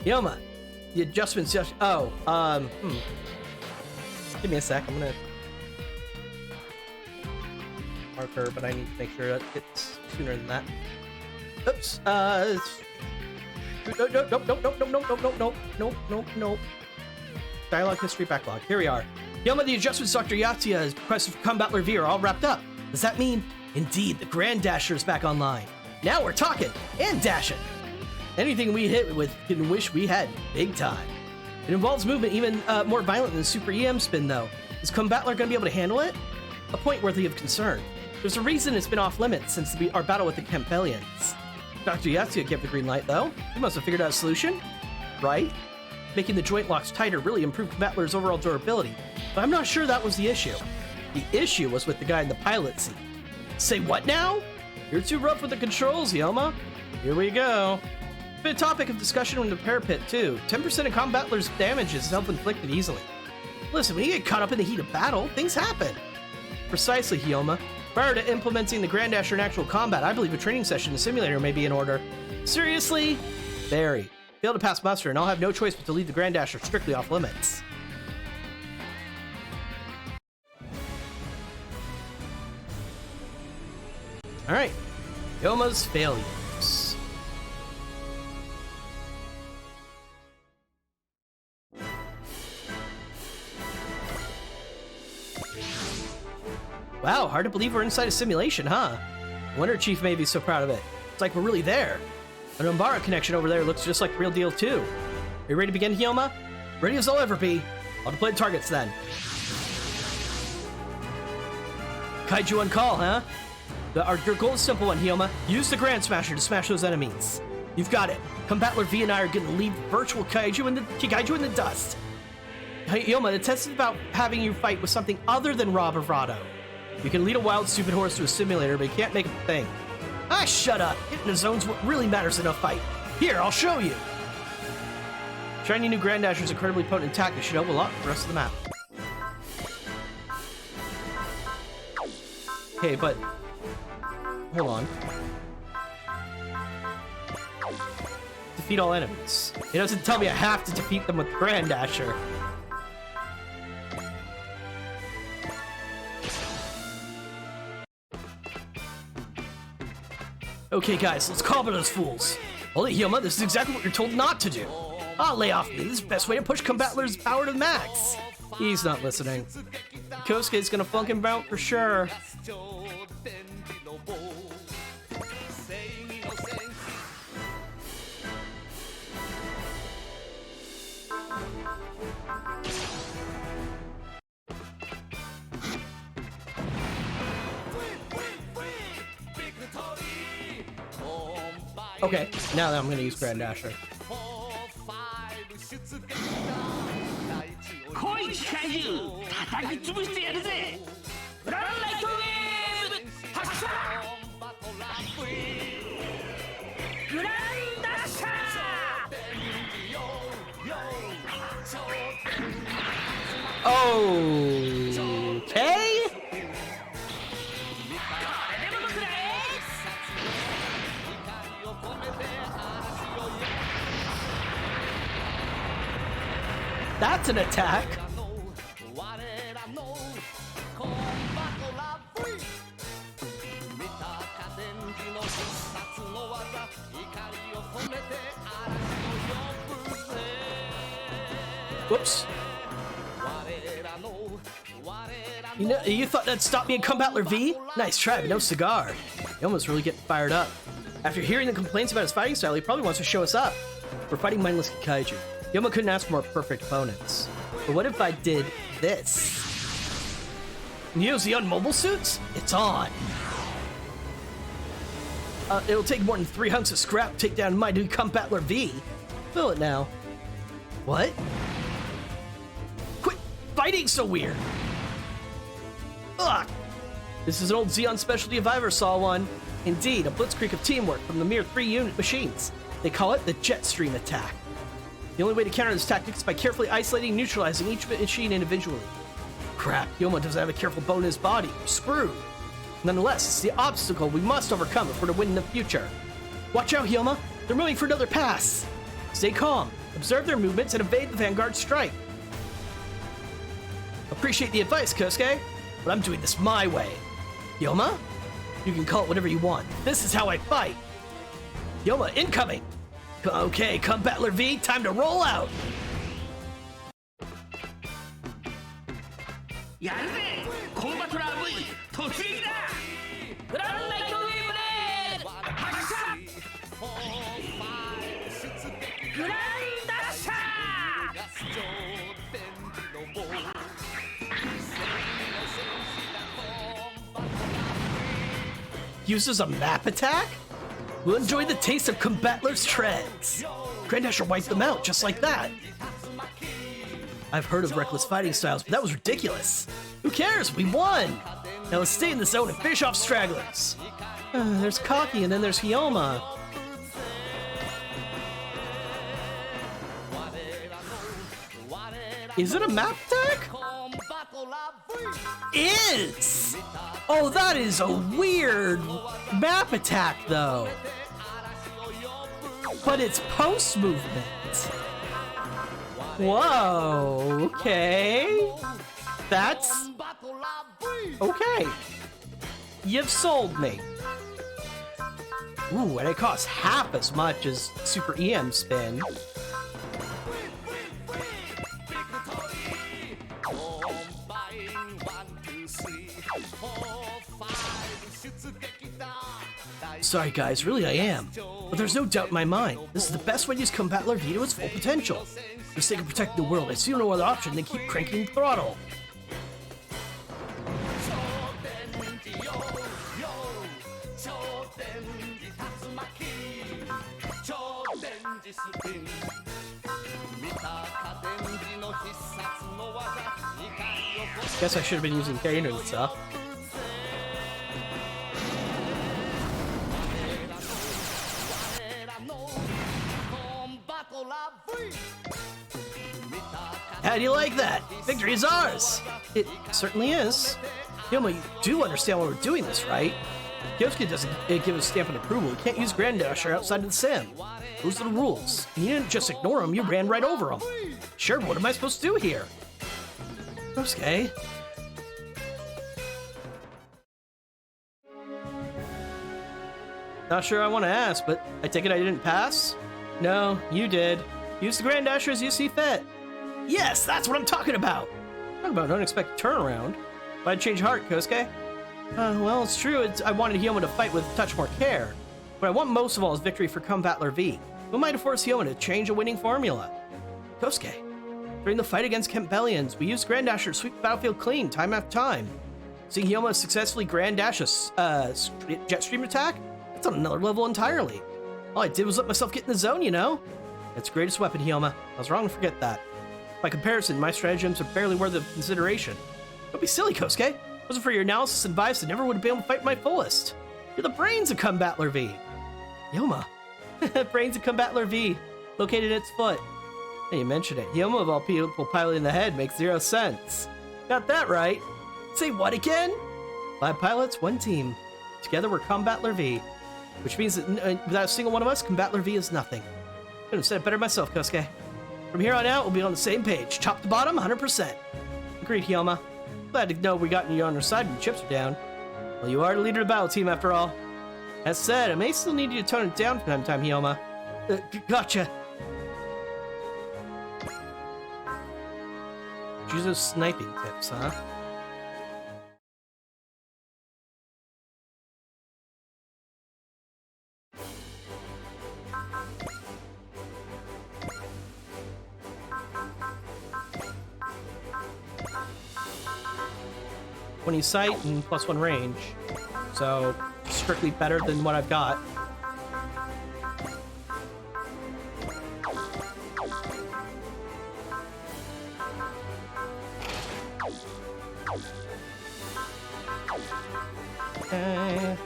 Hyoma, the adjustments just... Oh, Give me a sec, I'm gonna... Marker, but I need to make sure that it's sooner than that. Oops, Nope. Dialogue history backlog. Here we are. Hyoma, the adjustments Dr. Yatsuya's request for Combat V are all wrapped up. Does that mean, indeed, the Grand Dasher is back online? Now we're talking and dashing. Anything we hit with can wish we had big time. It involves movement even more violent than Super EM Spin, though. Is Combatler going to be able to handle it? A point worthy of concern. There's a reason it's been off limits since our battle with the Campbellians. Dr. Yatsuya gave the green light, though. He must have figured out a solution, right? Making the joint locks tighter really improved Combatler's overall durability, but I'm not sure that was the issue. The issue was with the guy in the pilot seat. Say what now? You're too rough with the controls, Hyoma. Here we go. It's been a topic of discussion in the parapet, too. 10% of Combatler's damage is self-inflicted easily. Listen, when you get caught up in the heat of battle, things happen. Precisely, Hyoma. Prior to implementing the Grand Dasher in actual combat, I believe a training session in the simulator may be in order. Seriously? Very. Fail to pass muster, and I'll have no choice but to leave the Grand Dasher strictly off limits. Alright. Hyoma's failures. Wow, hard to believe we're inside a simulation, huh? Wonder Chief may be so proud of it. It's like we're really there. An Umbara connection over there looks just like the real deal, too. Are you ready to begin, Hyoma? Ready as I'll ever be. I'll deploy the targets, then. Kaiju on call, huh? Your goal is simple one, Hyoma. Use the Grand Smasher to smash those enemies. You've got it. Combatler V and I are going to leave virtual Kaiju in the dust. Hyoma, the test is about having you fight with something other than raw bravado. You can lead a wild, stupid horse to a simulator, but you can't make a thing. Ah, shut up! Getting the zone's what really matters in a fight. Here, I'll show you! Shiny new Grand Dasher's incredibly potent attack that should help a lot for the rest of the map. Okay, but... Hold on. Defeat all enemies. It doesn't tell me I have to defeat them with Grand Dasher. Okay, guys, let's call for those fools. Holy Hyoma, this is exactly what you're told not to do. Ah, lay off me. This is the best way to push Combatler's power to the max. He's not listening. Kosuke's gonna funk him out for sure. Okay, now that I'm gonna use Grand Dasher. Okay? That's an attack. Whoops. You thought that'd stop me in Combatler V? Nice try, but no cigar. Hyoma's really getting fired up. After hearing the complaints about his fighting style, he probably wants to show us up. We're fighting mindless Kaiju. Hyoma couldn't ask for more perfect opponents. But what if I did this? Use the mobile suits? It's on. It'll take more than 3 hunks of scrap to take down my new Combatler V. Fill it now. What? Quit fighting so weird. Ugh. This is an old Xeon specialty if I ever saw one. Indeed, a blitzkrieg of teamwork from the mere 3-unit machines. They call it the jet stream attack. The only way to counter this tactic is by carefully isolating and neutralizing each machine individually. Crap, Hyoma doesn't have a careful bone in his body. We're screwed. Nonetheless, it's the obstacle we must overcome if we're to win in the future. Watch out, Hyoma. They're moving for another pass. Stay calm. The Observe their movements and evade the Vanguard strike. Appreciate the advice, Kosuke, but I'm doing this my way. Hyoma? You can call it whatever you want. This is how I fight. Hyoma, incoming! Okay, come Battler V, time to roll out! Uses a map attack? We'll enjoy the taste of Combatler's treads. Grandasher wiped them out just like that. I've heard of reckless fighting styles, but that was ridiculous. Who cares? We won! Now let's stay in the zone and finish off stragglers. There's Kaki and then there's Hyoma. Is it a map attack? Is! Oh, that is a weird map attack, though. But it's post movement. Whoa, okay. That's... okay. You've sold me. Ooh, and it costs half as much as Super EM Spin. Sorry guys, really I am. But there's no doubt in my mind, this is the best way to use Combatler V to its full potential. For the sake of protecting the world, I see no other option than keep cranking the throttle. Guess I should have been using Kaino and stuff. How do you like that? Victory is ours! It certainly is. Hyoma, you do understand why we're doing this, right? Kosuke doesn't give a stamp of approval. You can't use Grandasher outside of the sim. Those are the rules. And you didn't just ignore them, you ran right over them. Sure, but what am I supposed to do here? Kosuke? Not sure I want to ask, but I take it I didn't pass? No, you did. Use the Grandasher as you see fit. Yes, that's what I'm talking about! Talk about an unexpected turnaround. Why'd change heart, Kosuke? Well, it's true. I wanted Hyoma to fight with a touch more care. What I want most of all is victory for Combatler V. Who might have forced Hyoma to change a winning formula? Kosuke. During the fight against Campbellians, we used Grandasher to sweep the battlefield clean time after time. Seeing Hyoma successfully Grandash a jet stream attack? That's on another level entirely. All I did was let myself get in the zone, you know? It's the greatest weapon, Hyoma. I was wrong to forget that. By comparison, my stratagems are barely worth of consideration. Don't be silly, Kosuke. If it wasn't for your analysis and advice, I never would have been able to fight my fullest. You're the brains of Combatler V. Hyoma. Brains of Combatler V. Located at its foot. Now you mentioned it. Hyoma of all people piloting the head makes 0 sense. Got that right. Say what again? 5 pilots, 1 team. Together we're Combatler V. Which means that without a single one of us, Combatler V is nothing. Couldn't have said it better myself, Kosuke. From here on out, we'll be on the same page. Top to bottom, 100%. Agreed, Hyoma. Glad to know we got you on our side when the chips are down. Well, you are the leader of the battle team, after all. As said, I may still need you to tone it down from time to time, Hyoma. Gotcha. Use those sniping tips, huh? Sight and +1 range, so strictly better than what I've got. Okay.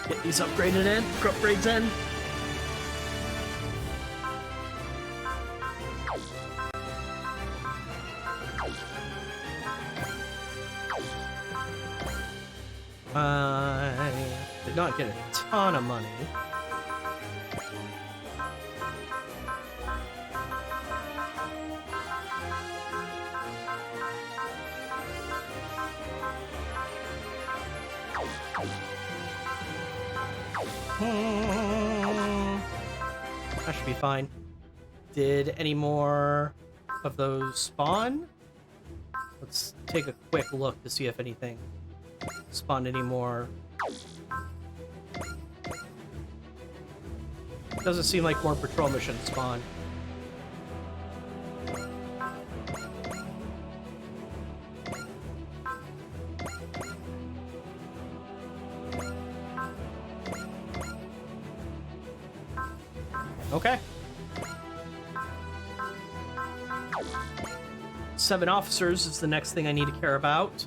Get these upgrades in. I did not get a ton of money. That should be fine. Did any more of those spawn? Let's take a quick look to see if anything spawned anymore. Doesn't seem like more patrol missions spawn. Okay. 7 officers is the next thing I need to care about.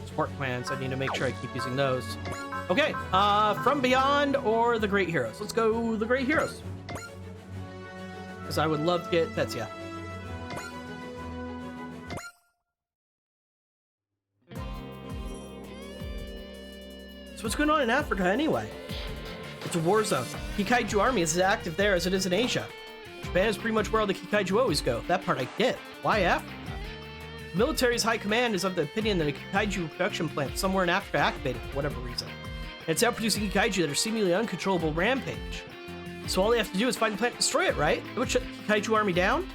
Support commands, I need to make sure I keep using those. Okay, From Beyond or the Great Heroes? Let's go the Great Heroes. Because I would love to get Tetsuya. So what's going on in Africa anyway? It's a war zone. Kikaiju army is as active there as it is in Asia. Japan is pretty much where all the Kikaiju always go. That part I get. Why Africa? The military's high command is of the opinion that a Kikaiju production plant somewhere in Africa activated for whatever reason. And it's out producing Kikaiju that are seemingly uncontrollable rampage. So all they have to do is find the plant and destroy it, right? It would shut the Kikaiju army down?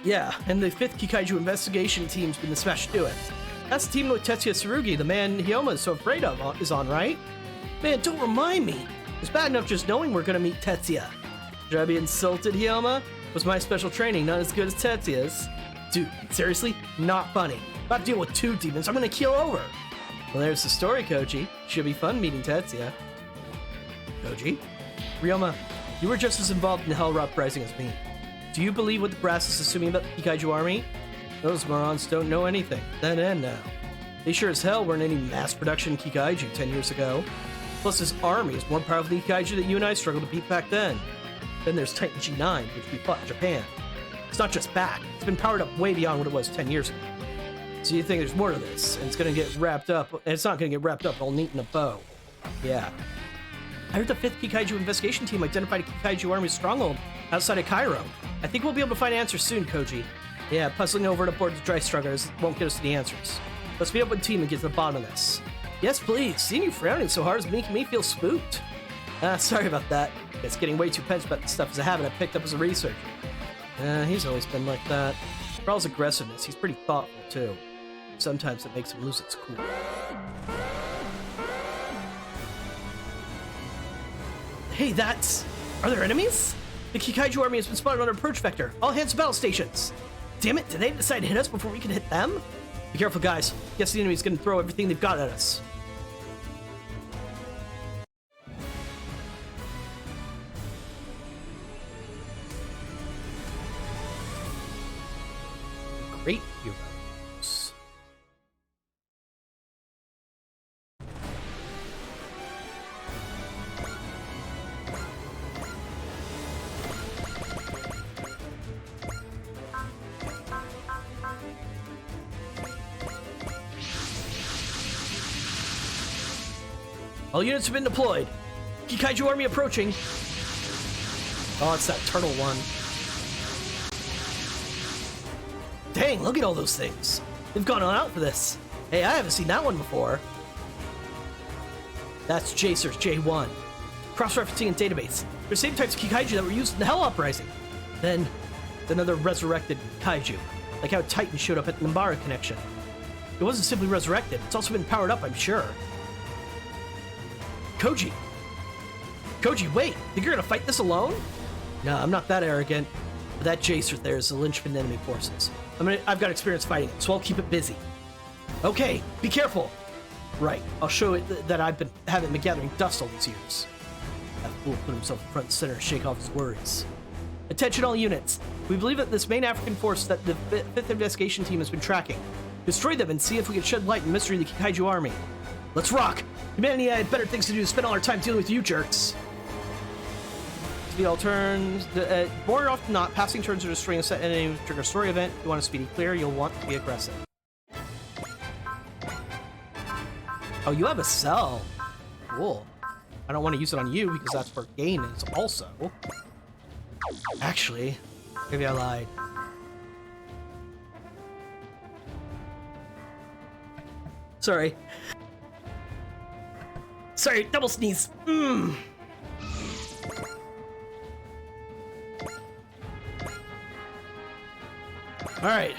Yeah, and the 5th Kikaiju investigation team's been smashed to it. That's the team with Tetsuya Tsurugi, the man Hyoma is so afraid of, is on, right? Man, don't remind me. It's bad enough just knowing we're gonna meet Tetsuya. Should I be insulted, Hyoma? Was my special training not as good as Tetsuya's? Dude, seriously? Not funny. About to deal with 2 demons, I'm gonna keel over. Well, there's the story, Koji. Should be fun meeting Tetsuya. Koji? Ryoma, you were just as involved in the Hell Uprising as me. Do you believe what the brass is assuming about the Kikaiju army? Those morons don't know anything, then and now. They sure as hell weren't any mass production Kikaiju 10 years ago. Plus, this army is more powerful than the Kikaiju that you and I struggled to beat back then. Then there's Titan G9, which we fought in Japan. It's not just back, it's been powered up way beyond what it was 10 years ago. So you think there's more to this, and it's gonna get wrapped up, and it's not gonna get wrapped up all neat in a bow. Yeah. I heard the 5th Kikaiju investigation team identified a Kikaiju army stronghold outside of Cairo. I think we'll be able to find answers soon, Koji. Yeah, puzzling over to board the dry struggles won't get us to the answers. Let's meet up with the team and get to the bottom of this. Yes, please. Seeing you frowning so hard is making me feel spooked. Sorry about that. It's getting way too tense about the stuff as a habit I picked up as a researcher. He's always been like that. For all his aggressiveness, he's pretty thoughtful, too. Sometimes it makes him lose its cool. Hey, that's... Are there enemies? The Kikaiju army has been spotted on our approach vector. All hands to battle stations. Damn it, did they decide to hit us before we could hit them? Be careful, guys. Guess the enemy's gonna throw everything they've got at us. Great heroes. All units have been deployed. Kikaiju army approaching. Oh, it's that turtle one. Dang, look at all those things. They've gone all out for this. Hey, I haven't seen that one before. That's Jacer's J1. Cross-referencing in database. They're the same types of Kikaiju that were used in the Hell Uprising. Then, another resurrected Kaiju. Like how Titan showed up at the Nambara connection. It wasn't simply resurrected, it's also been powered up, I'm sure. Koji! Koji, wait! Think you're gonna fight this alone? No, I'm not that arrogant. But that Jacer there is the linchpin of enemy forces. I've got experience fighting it, so I'll keep it busy. Okay, be careful! Right, I'll show it that I've haven't been gathering dust all these years. That fool put himself in front and center to shake off his worries. Attention all units! We believe that this main African force that the 5th investigation team has been tracking. Destroy them and see if we can shed light on the mystery of the Kikaiju army. Let's rock! Humanity had better things to do than spend all our time dealing with you jerks. The all turns. More often than not, passing turns or destroying a set enemy trigger a story event. If you want a speedy clear, you'll want to be aggressive. Oh, you have a cell. Cool. I don't want to use it on you because that's where gain is also. Actually, maybe I lied. Sorry. Sorry, double sneeze. All right.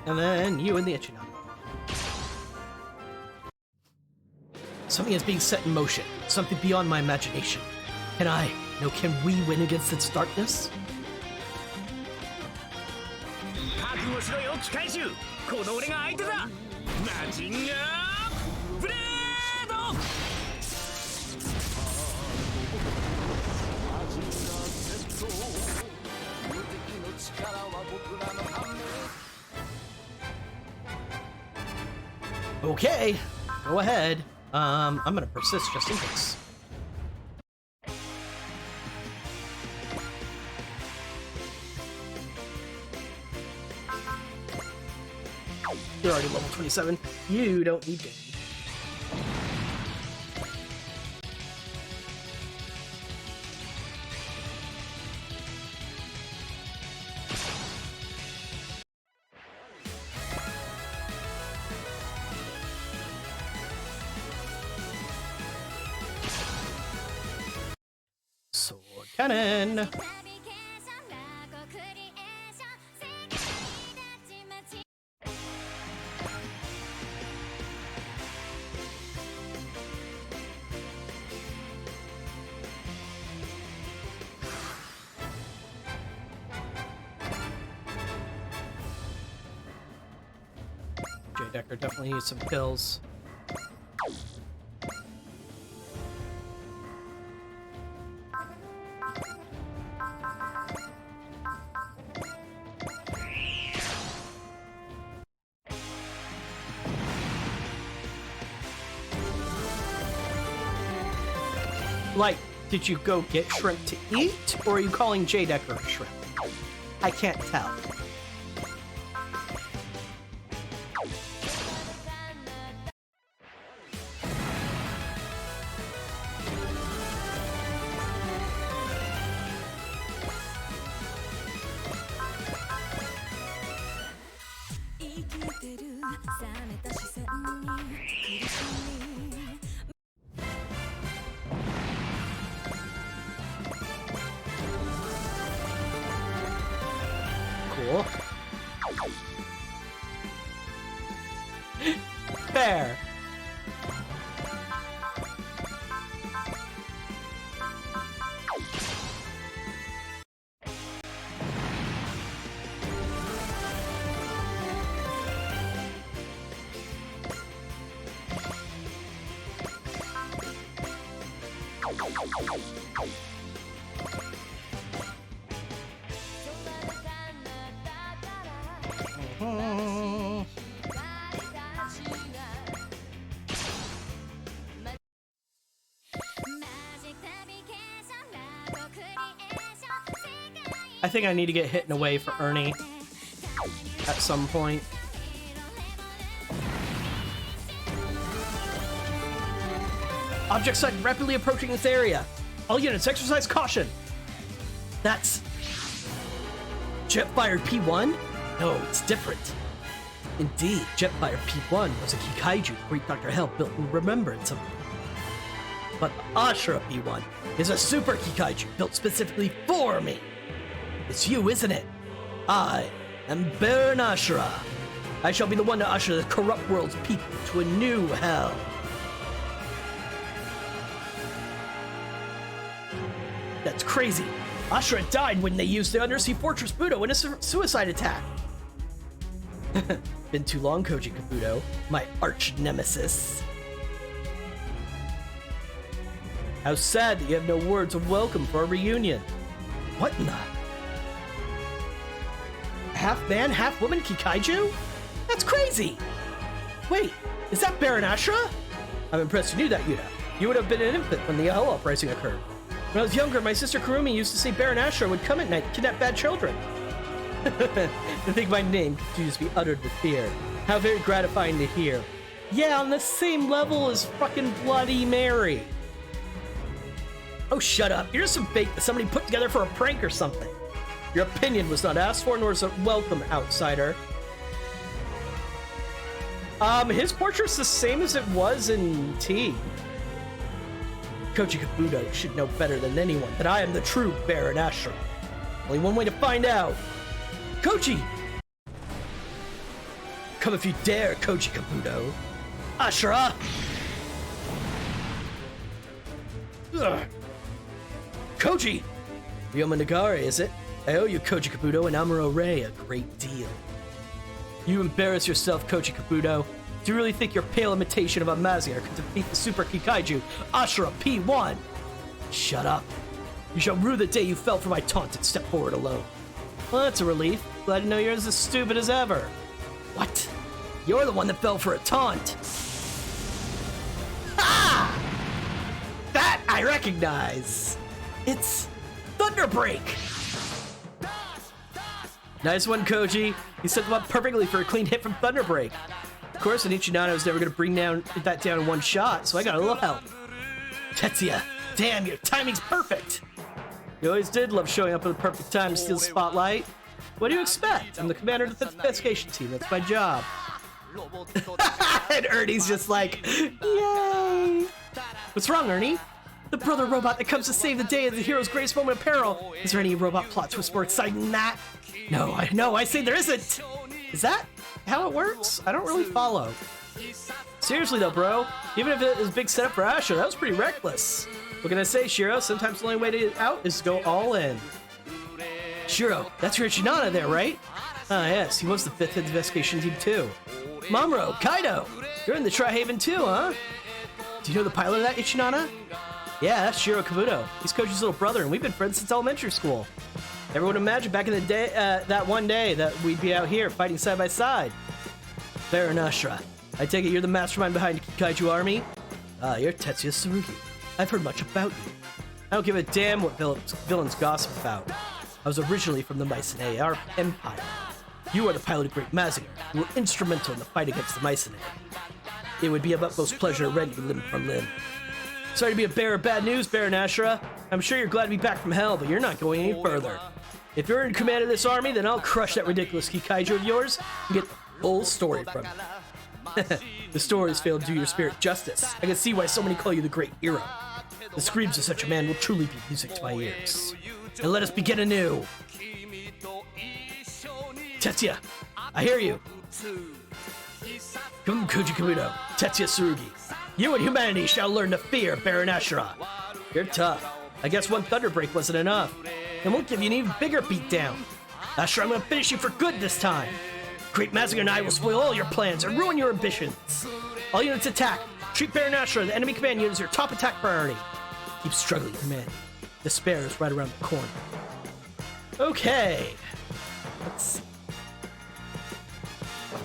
And then you and the Ichinami. Something is being set in motion. Something beyond my imagination. Can we win against its darkness? Okay, go ahead. I'm gonna persist just in case. You're already level 27. You don't need gain. Sword cannon. Decker definitely needs some kills. Like, did you go get shrimp to eat, or are you calling J. Decker a shrimp? I can't tell. Cool. Fair. I think I need to get hit in a way for Ernie at some point. Object sighted rapidly approaching this area. All units exercise caution. That's jet-fired P1? No, it's different. Indeed, jet-fired P1 was a Kikaiju Great Dr. Hell built in remembrance of me. But Ashura P1 is a super Kikaiju built specifically for me. It's you, isn't it? I am Baron Ashura. I shall be the one to usher the corrupt world's people to a new hell. That's crazy. Ashura died when they used the undersea fortress Budo in a suicide attack. Been too long, Koji Kabuto, my arch nemesis. How sad that you have no words of welcome for our reunion. What in the... Half man, half woman Kikaiju? That's crazy! Wait, is that Baron Ashura? I'm impressed you knew that, Yuta. You would have been an infant when the Hell Uprising occurred. When I was younger, my sister Kurumi used to say Baron Ashura would come at night and kidnap bad children. To think my name continues to be uttered with fear. How very gratifying to hear. Yeah, on the same level as fucking Bloody Mary. Oh, shut up. You're some fake that somebody put together for a prank or something. Your opinion was not asked for, nor is it welcome, outsider. His portrait's the same as it was in T. Koji Kabuto should know better than anyone that I am the true Baron Ashura. Only one way to find out. Koji! Come if you dare, Koji Kabuto. Ashura! Ugh. Koji! Ryoma Nagare, is it? I owe you, Koji Kabuto and Amuro Ray, a great deal. You embarrass yourself, Koji Kabuto. Do you really think your pale imitation of a Mazinger could defeat the Super Kikaiju, Ashura P1? Shut up. You shall rue the day you fell for my taunt and step forward alone. Well, that's a relief. Glad to know you're as stupid as ever. What? You're the one that fell for a taunt. Ah! That I recognize. It's Thunderbreak. Nice one, Koji. You set them up perfectly for a clean hit from Thunderbreak. Of course, an Ichinana was never going to bring that down in one shot, so I got a little help. Tetsuya, damn, your timing's perfect. You always did love showing up at the perfect time to steal the spotlight. What do you expect? I'm the commander of the 5th investigation team. That's my job. And Ernie's just like, yay. What's wrong, Ernie? The brother robot that comes to save the day at the hero's greatest moment of peril. Is there any robot plot twist more exciting than that? No, I say there isn't. Is that how it works? I don't really follow. Seriously though, bro, even if it was a big setup for Ashura, that was pretty reckless. What can I say, Shiro? Sometimes the only way to get out is to go all in. Shiro, that's your Ichinana there, right? Ah, yes, he was the 5th investigation team too. Mamuro, Kaido, you're in the Tri-Haven too, huh? Do you know the pilot of that Ichinana? Yeah, that's Shiro Kabuto. He's Koji's little brother, and we've been friends since elementary school. Never would imagine back in the day, that one day, that we'd be out here fighting side by side. Baron Ashura, I take it you're the mastermind behind the Kikaiju army? Ah, you're Tetsuya Tsurugi. I've heard much about you. I don't give a damn what villains gossip about. I was originally from the Mycenae, our empire. You are the pilot of Great Mazinger. You were instrumental in the fight against the Mycenae. It would be of utmost pleasure to rend you limb from limb. Sorry to be a bearer of bad news, Baron Ashura. I'm sure you're glad to be back from hell, but you're not going any further. If you're in command of this army, then I'll crush that ridiculous Kikaiju of yours and get the full story from it. The story has failed to do your spirit justice. I can see why so many call you the great hero. The screams of such a man will truly be music to my ears. And let us begin anew. Tetsuya, I hear you. Come, Koji Kabuto, Tetsuya Tsurugi. You and humanity shall learn to fear Baron Ashura. You're tough. I guess one Thunderbreak wasn't enough. And we'll give you an even bigger beatdown. Ashura, I'm gonna finish you for good this time. Great Mazinger and I will spoil all your plans and ruin your ambitions. All units attack. Treat Baron Ashura, the enemy command unit, as your top attack priority. Keep struggling, command. Despair is right around the corner. Okay. Let's see.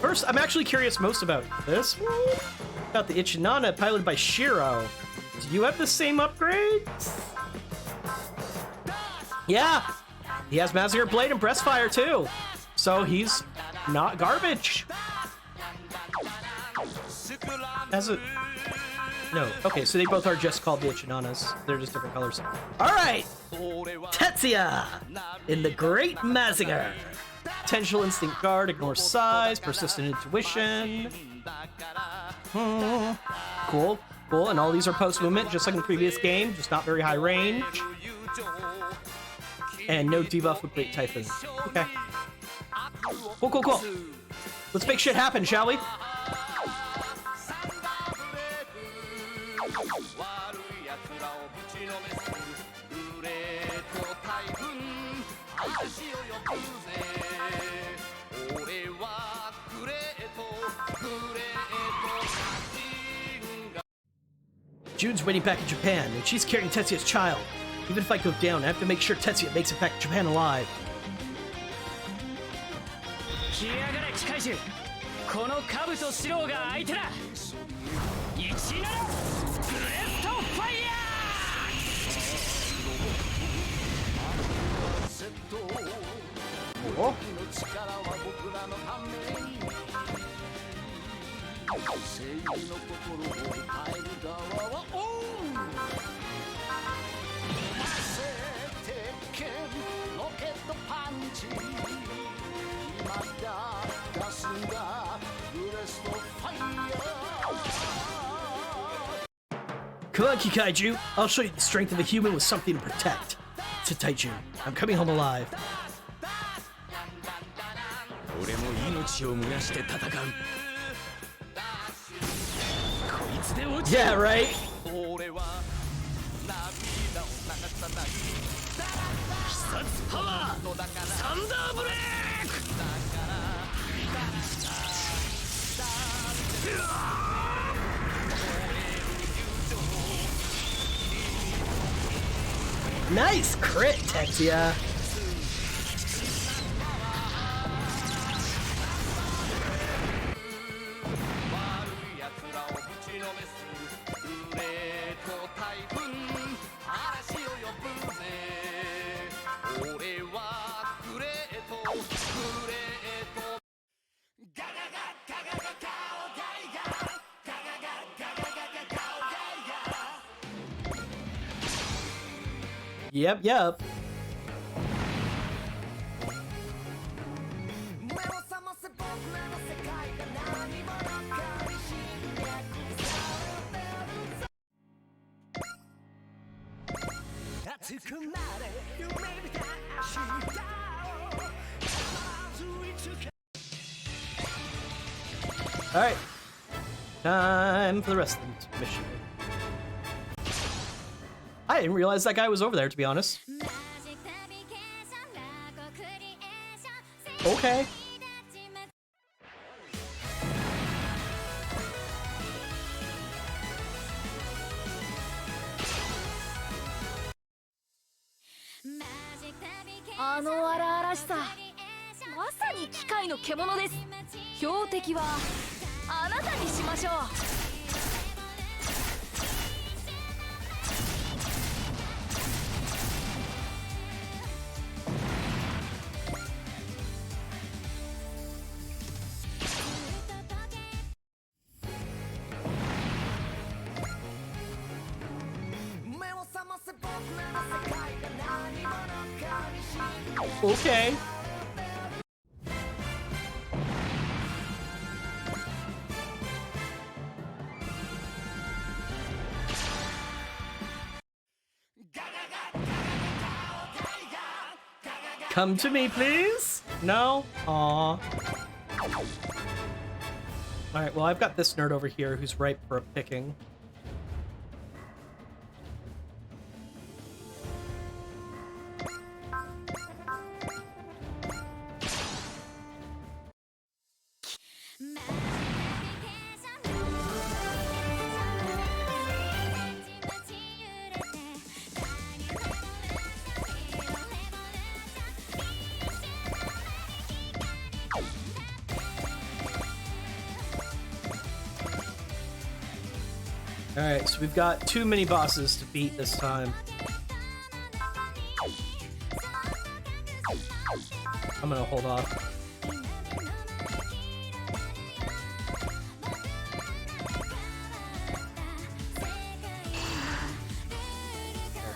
First, I'm actually curious most about this one. About the Ichinana piloted by Shiro. Do you have the same upgrades? Yeah. He has Mazinger Blade and Breastfire too. So he's not garbage. As a... No. Okay, so they both are just called the Ichinanas. They're just different colors. Alright! Tetsuya! In the Great Mazinger. Potential Instinct Guard, Ignore Size, Persistent Intuition. Cool. Cool. And all these are post-movement, just like in the previous game, just not very high range. And no debuff with Great Typhoon. Okay. Cool, cool, cool. Let's make shit happen, shall we? June's waiting back in Japan, and she's carrying Tetsuya's child. Even if I go down, I have to make sure Tetsuya makes it back to Japan alive. Oh. Come on, Kikaiju. I'll show you the strength of a human with something to protect. Sit tight, June. I'm coming home alive. Yeah, right? Nice crit, Tetsuya. Yep. Alright. Time for the rest of the mission. I didn't realize that guy was over there, to be honest. Okay. Okay. Come to me, please? No? Aww. Alright, well, I've got this nerd over here who's ripe for a picking. Alright, so we've got 2 mini-bosses to beat this time. I'm gonna hold off.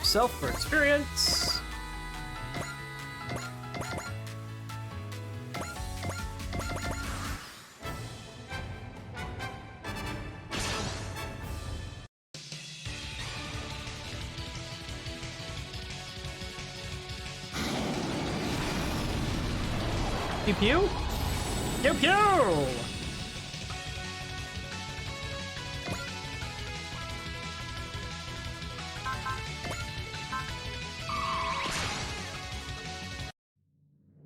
Self for experience. Pew pew? Pew pew!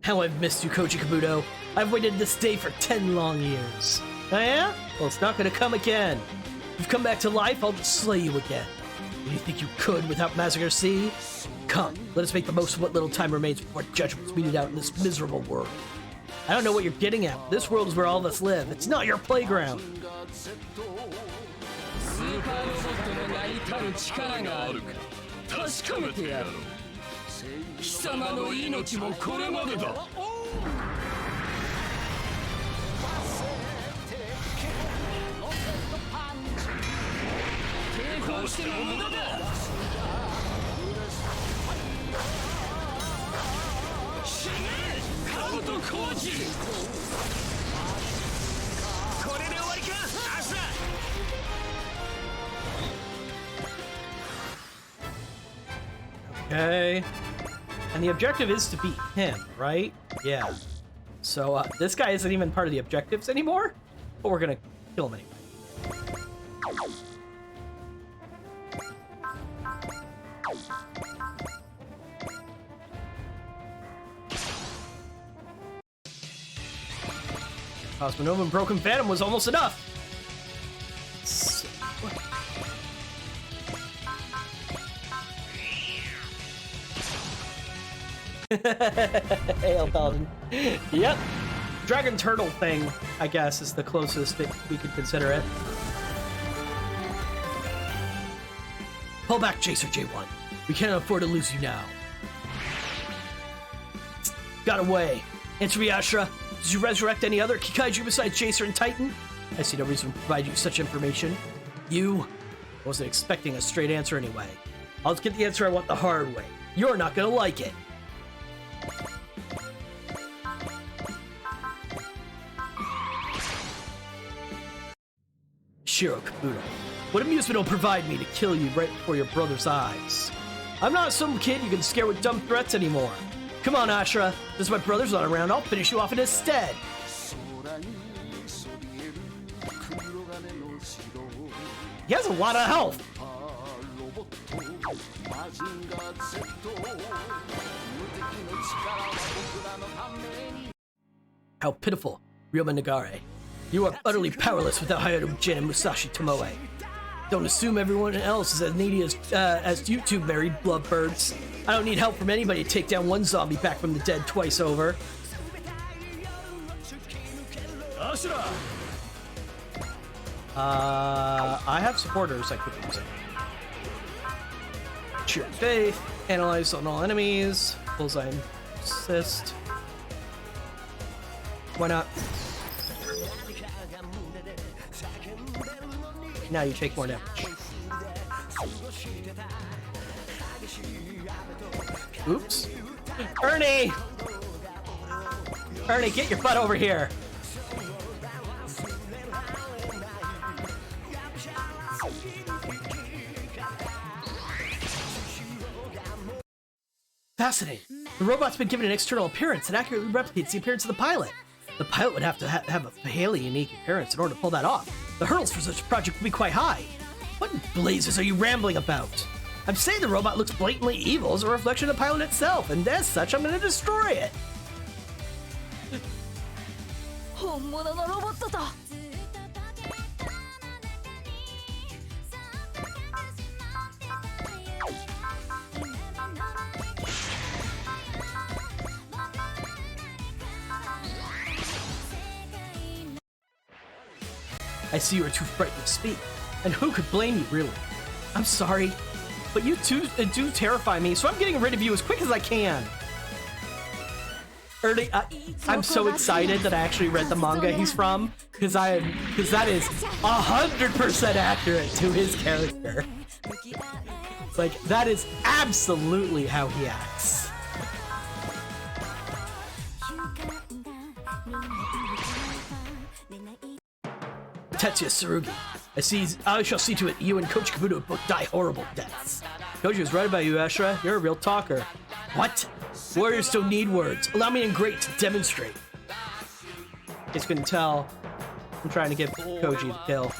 How I've missed you, Koji Kabuto. I've waited this day for 10 long years. Oh yeah? Well, it's not gonna come again. You've come back to life, I'll just slay you again. Do you think you could without Massacre C? Come, let us make the most of what little time remains before judgment's meted out in this miserable world. I don't know what you're getting at, but this world is where all of us live. It's not your playground. Okay. And the objective is to beat him, right? Yeah. So this guy isn't even part of the objectives anymore, but we're gonna kill him anyway. Cosmonova and Broken Phantom was almost enough. Hail Paladin. Yep. Dragon Turtle thing, I guess, is the closest that we could consider it. Pull back, Jacer J1. We can't afford to lose you now. Got away. Answer me, Ashura. Did you resurrect any other Kikaiju besides Jacer and Titan? I see no reason to provide you such information. You? I wasn't expecting a straight answer anyway. I'll get the answer I want the hard way. You're not gonna like it. Shiro Kabuto, what amusement will provide me to kill you right before your brother's eyes? I'm not some kid you can scare with dumb threats anymore. Come on, Ashura. Since my brother's not around, I'll finish you off in his stead. He has a lot of health. How pitiful, Ryoma Nagare. You are utterly powerless without Hayato Jin and Musashi Tomoe. Don't assume everyone else is as needy as you two married lovebirds. I don't need help from anybody to take down one zombie back from the dead twice over. I have supporters I could use. Cheer faith, analyze on all enemies, bullseye assist. Why not? Now you take more damage. Oops. Ernie! Ernie, get your butt over here! Fascinating. The robot's been given an external appearance that accurately replicates the appearance of the pilot. The pilot would have to have a fairly unique appearance in order to pull that off. The hurdles for such a project would be quite high. What in blazes are you rambling about? I'm saying the robot looks blatantly evil as a reflection of the pilot itself, and as such, I'm going to destroy it. I see you are too frightened to speak, and who could blame you, really? I'm sorry, but you two do terrify me, so I'm getting rid of you as quick as I can. Ernie, I'm so excited that I actually read the manga he's from, because that is 100% accurate to his character. Like, that is absolutely how he acts. Tetsuya Tsurugi, I shall see to it you and Coach Kabuto both die horrible deaths. Koji was right about you, Ashura. You're a real talker. What? Warriors don't need words. Allow me and Great to demonstrate. As you can tell, I'm trying to get Koji the kill.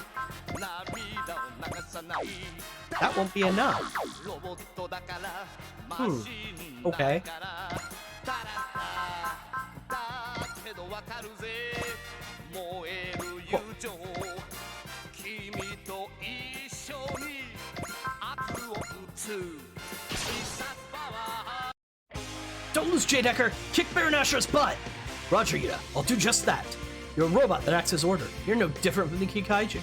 That won't be enough. Okay. Whoa. Don't lose, J-Decker! Kick Baron Ashura's butt! Roger, Yuta. I'll do just that. You're a robot that acts as ordered. You're no different from the Kikaiju.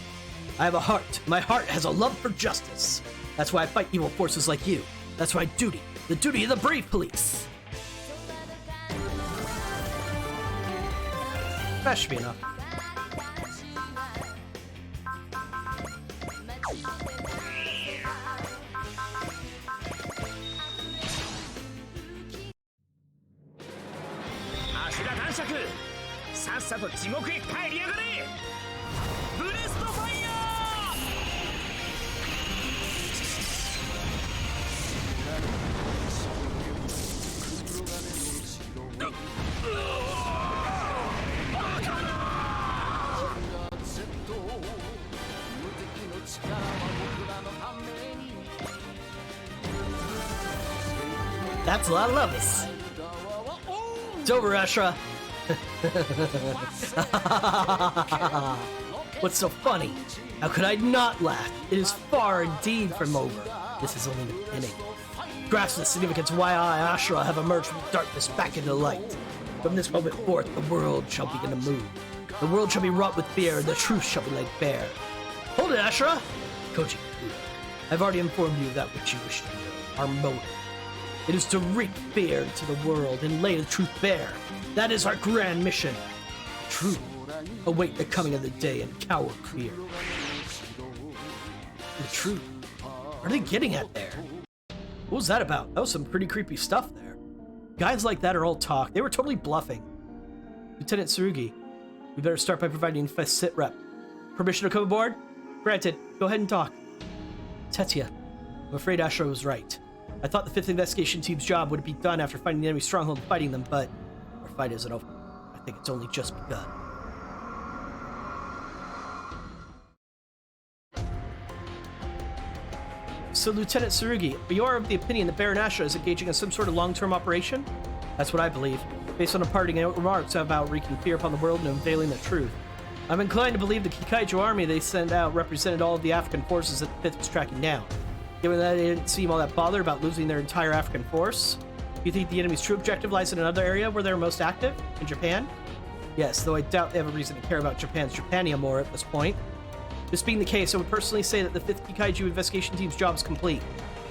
I have a heart. My heart has a love for justice. That's why I fight evil forces like you. That's my duty. The duty of the brave police. That should be enough. That's a lot of loves. It's over, Ashura. What's so funny? How could I not laugh? It is far indeed from over. This is only the beginning. Grasp the significance of why I, Ashura, have emerged from darkness back into light. From this moment forth, the world shall begin to move. The world shall be wrought with fear, and the truth shall be laid bare. Hold it, Ashura! Koji, I've already informed you of that which you wish to know. Our motive. It is to wreak fear into the world and lay the truth bare. That is our grand mission. Truth. Await the coming of the day and cower fear. The truth. What are they getting at there? What was that about? That was some pretty creepy stuff there. Guys like that are all talk. They were totally bluffing. Lieutenant Tsurugi, we better start by providing a sit rep. Permission to come aboard? Granted. Go ahead and talk. Tetsuya, I'm afraid Ashura was right. I thought the 5th Investigation Team's job would be done after finding the enemy stronghold and fighting them, but our fight isn't over. I think it's only just begun. So, Lieutenant Tsurugi, you are of the opinion that Baron Ashura is engaging in some sort of long-term operation? That's what I believe, based on departing remarks about wreaking fear upon the world and unveiling the truth. I'm inclined to believe the Kikaiju army they sent out represented all of the African forces that the 5th was tracking down. Given that they didn't seem all that bothered about losing their entire African force, do you think the enemy's true objective lies in another area where they're most active? In Japan? Yes, though I doubt they have a reason to care about Japan's Japania more at this point. This being the case, I would personally say that the 5th Kikaiju Investigation Team's job is complete.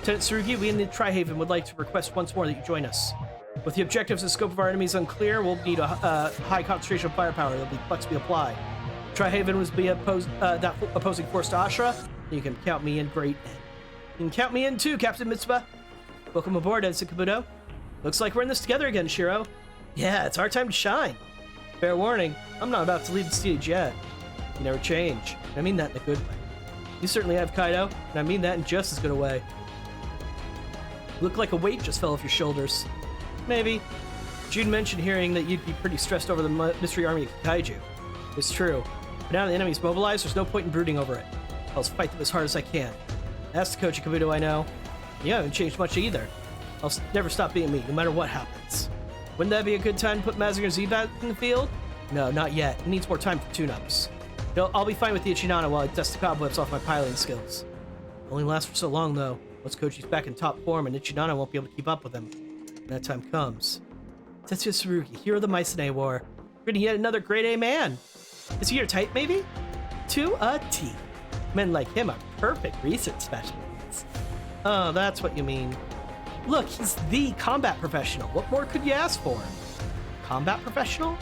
Lieutenant Tsurugi, we in the Tri-Haven would like to request once more that you join us. With the objectives and scope of our enemies unclear, we'll need a high concentration of firepower that will be flexibly applied. Tri-Haven was be that opposing force to Ashura, and you can count me in great. You can count me in too, Captain Mitsuba. Welcome aboard, Ensign Kabuto. Looks like we're in this together again, Shiro. Yeah, it's our time to shine. Fair warning, I'm not about to leave the stage yet. You never change. I mean that in a good way. You certainly have, Kaido, and I mean that in just as good a way. Look like a weight just fell off your shoulders. Maybe. June mentioned hearing that you'd be pretty stressed over the mystery army of Kaiju. It's true. But now the enemy's mobilized, there's no point in brooding over it. I'll fight them as hard as I can. That's the Koji Kabuto I know. You haven't changed much either. I'll never stop being me, no matter what happens. Wouldn't that be a good time to put Mazinger Z back in the field? No, not yet. It needs more time for tune-ups. I'll be fine with the Ichinana while I dust the cobwebs off my piloting skills. Only lasts for so long, though. Once Koji's back in top form, and Ichinana won't be able to keep up with him. When that time comes. Tetsuya Tsurugi, hero of the Mycenae War. We're getting yet another grade A man. Is he your type, maybe? To a T. Men like him are perfect research specialists. Oh, that's what you mean. Look, he's the combat professional. What more could you ask for? Combat professional?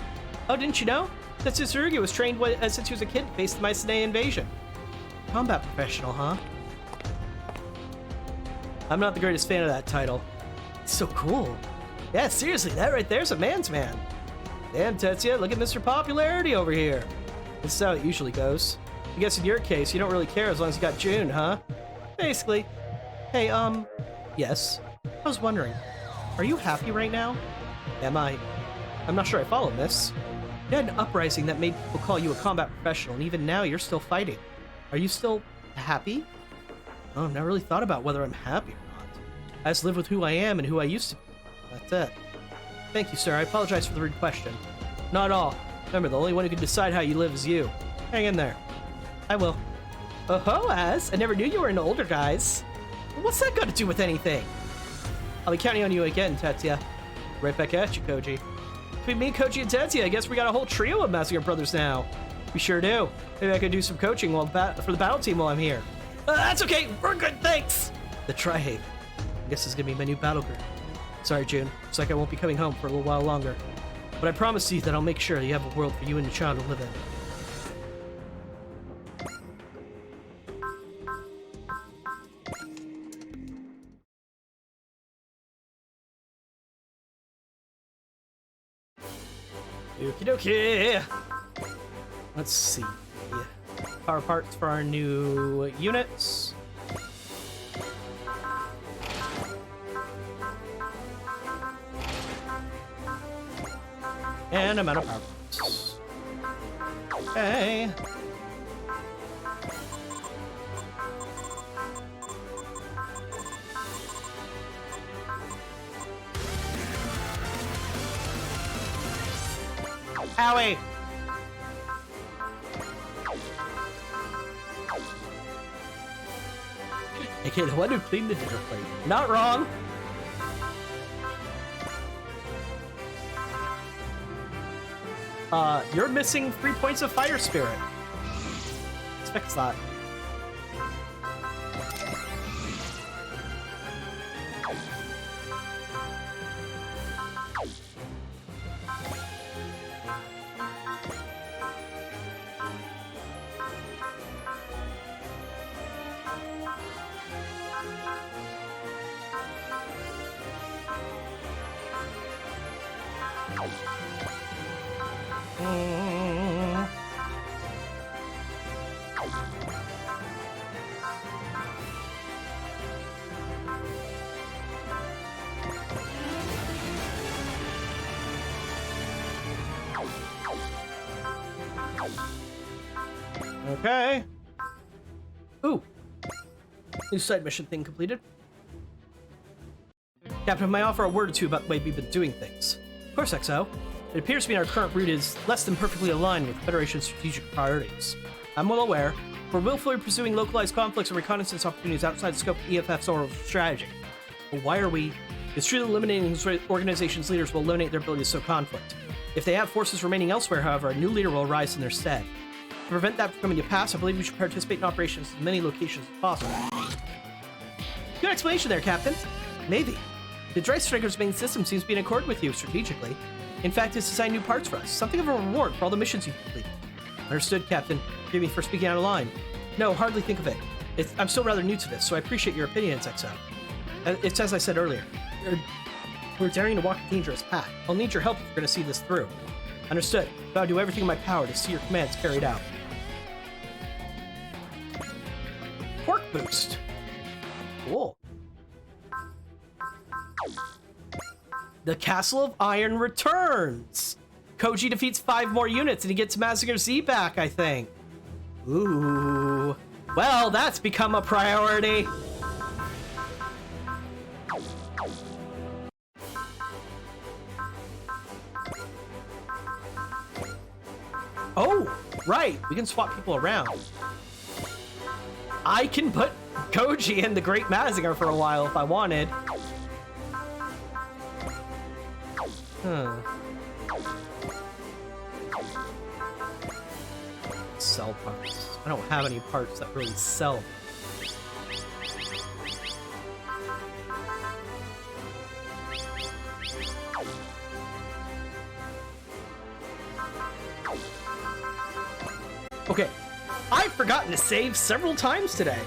Oh, didn't you know? Tetsuya Tsurugi was trained since he was a kid to face the Mycenae invasion. Combat professional, huh? I'm not the greatest fan of that title. It's so cool. Yeah, seriously, that right there's a man's man. Damn, Tetsuya, look at Mr. Popularity over here. This is how it usually goes. I guess in your case, you don't really care as long as you got June, huh? Basically. Hey, yes. I was wondering, are you happy right now? Am I? I'm not sure I follow, miss. You had an uprising that made people call you a combat professional, and even now you're still fighting. Are you still happy? Oh, I've never really thought about whether I'm happy or not. I just live with who I am and who I used to be. That's it. Thank you, sir. I apologize for the rude question. Not at all. Remember, the only one who can decide how you live is you. Hang in there. I will. Oh-ho, Az. I never knew you were into older guys. What's that got to do with anything? I'll be counting on you again, Tetsuya. Right back at you, Koji. Between me, Koji, and Tetsuya, I guess we got a whole trio of Massacre Brothers now. We sure do. Maybe I could do some coaching for the battle team while I'm here. That's okay. We're good, thanks. The Tri-Haven. I guess this is gonna be my new battle group. Sorry, June. Looks like I won't be coming home for a little while longer. But I promise you that I'll make sure you have a world for you and your child to live in. Okie dokie. Let's see. Power parts for our new units. And amount of power parts. Okay. Owie! Okay, the one who cleaned the dinner plate. Not wrong. You're missing 3 points of fire spirit. Let's fix that. Okay. Ooh. New side mission thing completed. Captain, may I offer a word or two about the way we've been doing things? Of course, XO. It appears to me our current route is less than perfectly aligned with the Federation's strategic priorities. I'm well aware we're willfully pursuing localized conflicts and reconnaissance opportunities outside the scope of EFF's overall strategy. But why are we? It's true that eliminating this organization's leaders will eliminate their ability to sow conflict. If they have forces remaining elsewhere, however, a new leader will arise in their stead. To prevent that from coming to pass, I believe we should participate in operations in as many locations as possible. Good explanation there, Captain. Maybe. The Dry Striker's main system seems to be in accord with you strategically. In fact, it's designed new parts for us. Something of a reward for all the missions you've completed. Understood, Captain. Forgive me for speaking out of line. No, hardly think of it. I'm still rather new to this, so I appreciate your opinions, XO. It's as I said earlier. We're daring to walk a dangerous path. I'll need your help if we're going to see this through. Understood. But I'll do everything in my power to see your commands carried out. Pork boost. Cool. The Castle of Iron returns. Koji defeats 5 more units and he gets Mazinger Z back, I think. Ooh. Well, that's become a priority. Oh, right. We can swap people around. I can put Koji in the Great Mazinger for a while if I wanted. Sell parts. I don't have any parts that really sell. Okay, I've forgotten to save several times today.